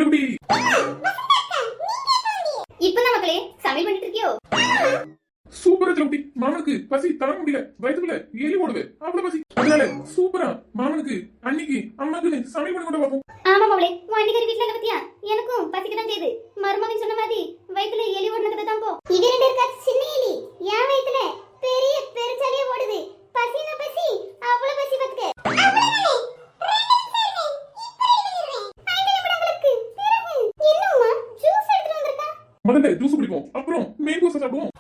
செல்லகுட்டி. இப்பதான் மக்களே சமையல் பண்ணிட்டு இருக்கியோ? சூப்பரா செல்லகுட்டி. மாமனுக்கு பசி தாங்க முடியல, வயிற்றுக்குள்ள எலி ஓடுது, அவ்வளவு பசி. அதனால சூப்பரா மாமனுக்கு அன்னைக்கு அம்மாக்கு சமையல் பண்ணி கொண்டு பார்ப்போம். ஆமா மவளே, உன் அன்னிக்கறி வீட்டுல இருக்க பத்தியா? எனக்கும் பசிக்கதான் செய்யுது. மருமகன் சொன்ன மாதிரி வயித்துல எலி ஓடுனது தான் போ. இது ரெண்டு இருக்கா சின்ன எலி, என் வயித்துல பெரிய பெருச்சாலியே ஓடுது. பசினா பசி, அவ்வளவு பசி பத்துக்க. முதல்ல ஜூஸ் குடிப்போம், அப்புறம் மேங்கோஸ் சாப்பிடுவோம்.